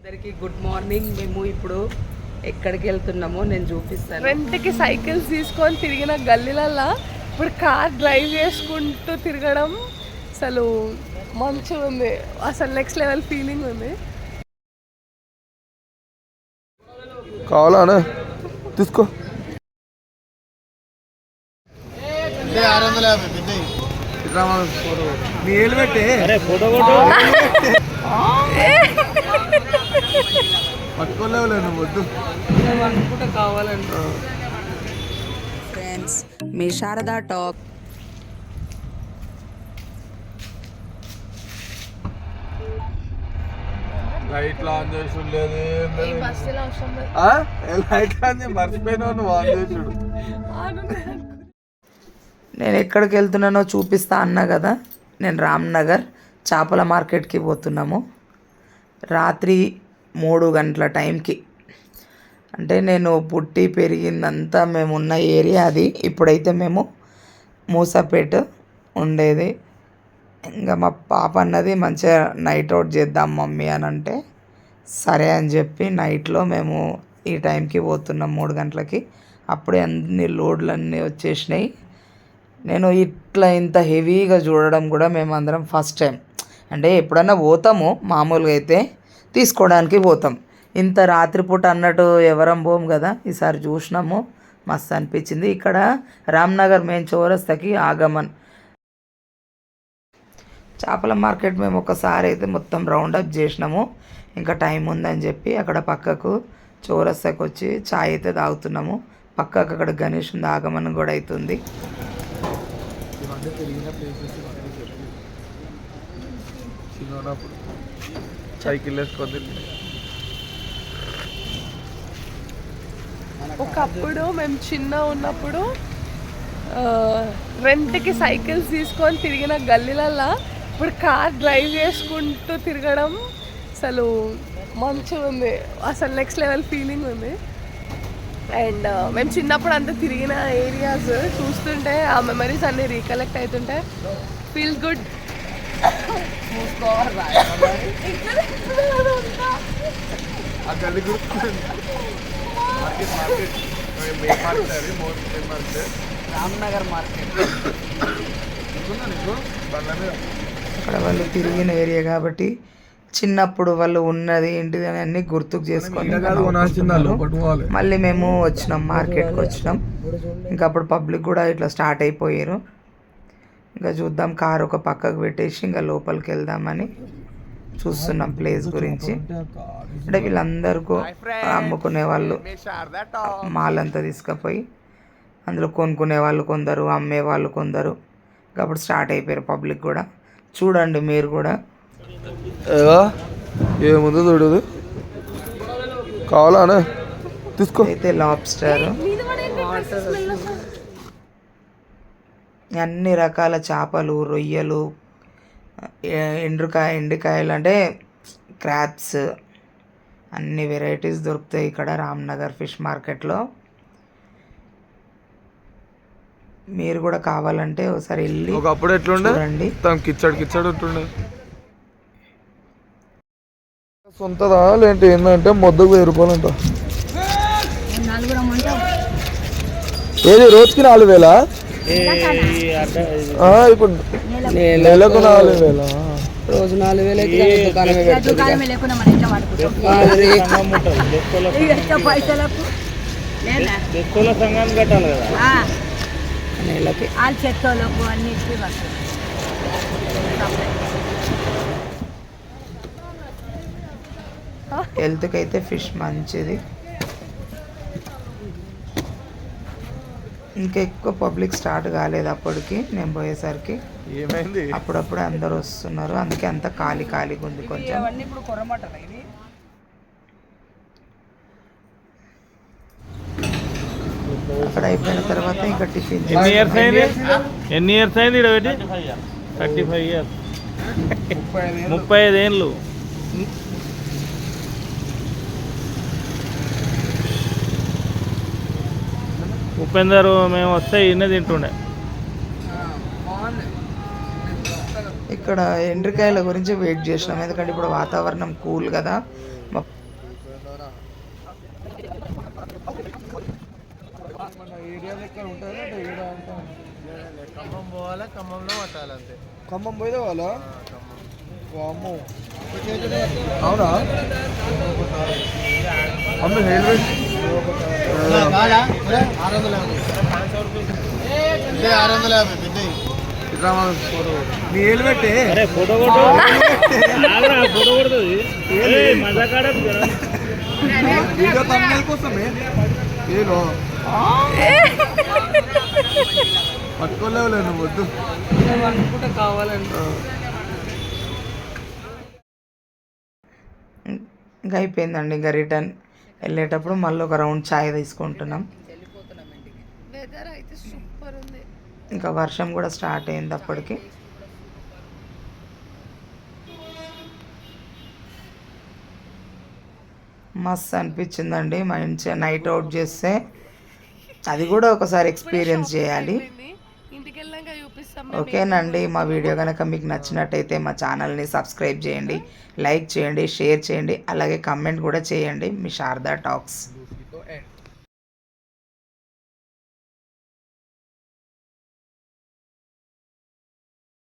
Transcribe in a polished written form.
అందరికీ good morning. మేము ఇప్పుడు ఎక్కడికి వెళ్తున్నామో నేను చూపిస్తాను. రెంట్కి సైకిల్స్ తీసుకొని తిరిగిన గల్లీలల్లో ఇప్పుడు కార్ డ్రైవ్ చేసుకుంటూ తిరగడం అసలు మంచిగా ఉంది. అసలు నెక్స్ట్ లెవెల్ ఫీలింగ్ ఉంది. కావాలా తీసుకో. పట్టుకోలేవులే వద్దు కావాలంట. ఫ్రెండ్స్, మీ శారదా టాక్. లైట్లు ఆన్ చేసి లేదు, లైట్ ఆన్ చేసి మర్చిపోయినా నువ్వు ఆన్ చేసుడు. నేను ఎక్కడికి వెళ్తున్నానో చూపిస్తా అన్నా కదా. నేను రామ్నగర్ చేపల మార్కెట్కి పోతున్నాము. రాత్రి 3 గంటల టైంకి. అంటే నేను పుట్టి పెరిగిందంతా మేము ఉన్న ఏరియా అది. ఇప్పుడైతే మేము మూసాపేట ఉండేది. ఇంకా మా పాప అన్నది మంచిగా నైట్ అవుట్ చేద్దాం మమ్మీ అని అంటే సరే అని చెప్పి నైట్లో మేము ఈ టైంకి పోతున్నాం 3 గంటలకి. అప్పుడే అన్ని లోడ్లన్నీ వచ్చేసినాయి. నేను ఇట్లా ఇంత హెవీగా చూడడం కూడా మేము అందరం ఫస్ట్ టైం. అంటే ఎప్పుడన్నా పోతాము, మామూలుగా అయితే తీసుకోవడానికి పోతాం. ఇంత రాత్రిపూట అన్నట్టు ఎవరం పోం కదా. ఈసారి చూసినాము, మస్తు అనిపించింది. ఇక్కడ రామ్నగర్ మెయిన్ చౌరస్తాకి ఆగమన్ చేపల మార్కెట్ మేము ఒకసారి అయితే మొత్తం రౌండప్ చేసినాము. ఇంకా టైం ఉందని చెప్పి అక్కడ పక్కకు చౌరస్తాకి వచ్చి చాయ్ అయితే తాగుతున్నాము. పక్కకు అక్కడ గణేష్ ఉంది, ఆగమన్ కూడా అవుతుంది. సైకిల్ వేసుకొని ఒకప్పుడు మేము చిన్న ఉన్నప్పుడు రెంట్కి సైకిల్స్ తీసుకొని తిరిగిన గల్లీలల్లో ఇప్పుడు కార్ డ్రైవ్ చేసుకుంటూ తిరగడం అసలు మంచిగా ఉంది. అసలు నెక్స్ట్ లెవెల్ ఫీలింగ్ ఉంది. అండ్ మేము చిన్నప్పుడు అంతా తిరిగిన ఏరియాస్ చూస్తుంటే ఆ మెమరీస్ అన్నీ రీకలెక్ట్ అవుతుంటే ఫీల్ గుడ్. రామ్నగర్ మార్కెట్ అక్కడ వాళ్ళు తిరిగిన ఏరియా కాబట్టి చిన్నప్పుడు వాళ్ళు ఉన్నది ఏంటిది అని అన్ని గుర్తుకు చేసుకొని మళ్ళీ మేము వచ్చినాం, మార్కెట్కి వచ్చినాం. ఇంకా అప్పుడు పబ్లిక్ కూడా ఇట్లా స్టార్ట్ అయిపోయారు. ఇంకా చూద్దాం, కారు ఒక పక్కకు పెట్టేసి ఇంకా లోపలికి వెళ్దామని చూస్తున్నాం ప్లేస్ గురించి. అంటే వీళ్ళందరికీ అమ్ముకునే వాళ్ళు మాల్ అంతా తీసుకుపోయి అందులో కొనుక్కునే వాళ్ళు కొందరు, అమ్మే వాళ్ళు కొందరు. అప్పుడు స్టార్ట్ అయిపోయారు పబ్లిక్ కూడా. చూడండి మీరు కూడా. ఏముందో చూడదు. కావాలా తీసుకో. అయితే లాబ్స్టర్, అన్ని రకాల చేపలు, రొయ్యలు, ఎండికాయలు అంటే క్రాబ్స్, అన్ని వెరైటీస్ దొరుకుతాయి ఇక్కడ రామ్నగర్ ఫిష్ మార్కెట్లో. మీరు కూడా కావాలంటే ఒకసారి వెళ్ళి ఒకప్పుడు ఎట్లుండే కిచ్చడు ఉంటుండే. సొంతదా లేంటే ఏంటంటే మొద్దకు 1000 రూపాయలు అంట. ఏది రోజుకి 4000? ఇప్పుడు నెలకు 4000. రోజు 4000 సంఘాన్ని కట్టాలి కదా నెలకి. హెల్త్కి అయితే ఫిష్ మంచిది. ఇంకా ఎక్కువ పబ్లిక్ స్టార్ట్ కాలేదు అప్పటికి, నేను పోయేసరికి. ఏమైంది? అప్పుడప్పుడే అందరు వస్తున్నారు, అందుకే అంత ఖాళీగా ఉంది కొంచెం. అక్కడ అయిపోయిన తర్వాత ఇంకా టిఫిన్. ఎన్ని ఇయర్స్ అయింది ఇక్కడ పెట్టి? 35 ఇయర్స్, 35 ఏళ్ళు. ఉపేందర్ మేము వస్తే ఇన్నే తింటుండే. ఇక్కడ ఎండ్రికాయల గురించి వెయిట్ చేసినాం, ఎందుకంటే ఇప్పుడు వాతావరణం కూల్ కదా. ఏరియా లెక్క ఉంటుంది ఖమ్మం పోవాలా, ఖమ్మంలో పట్టాలి అంతే. ఖమ్మం పోయితే వాళ్ళ అమ్మో అవునా అమ్మ హెల్మెట్ 650 నీ హెల్మెట్ అరే ఫోటో కొట్టు ఫోటో కొడుతుంది మజా కాడ వీడియో తమ్ముల కోసమే ఏలో పట్టుకోలేవులే నువ్వు వద్దు అనుకుంటే కావాలండి. ఇంకా అయిపోయిందండి. ఇంకా రిటర్న్ వెళ్ళేటప్పుడు మళ్ళీ ఒక రౌండ్ ఛాయ్ తీసుకుంటున్నాం. వెదర్ అయితే సూపర్ ఉంది. ఇంకా వర్షం కూడా స్టార్ట్ అయింది అప్పటికి. మస్తు అనిపించిందండి. మంచిగా నైట్ అవుట్ చేస్తే అది కూడా ఒకసారి ఎక్స్పీరియన్స్ చేయాలి. ఇంటికి వెళ్ళాక చూపిస్తాం. ఓకేనండి, మా వీడియో కనుక మీకు నచ్చినట్టయితే మా ఛానల్ని సబ్స్క్రైబ్ చేయండి, లైక్ చేయండి, షేర్ చేయండి, అలాగే కమెంట్ కూడా చేయండి. మీ శారదా టాక్స్.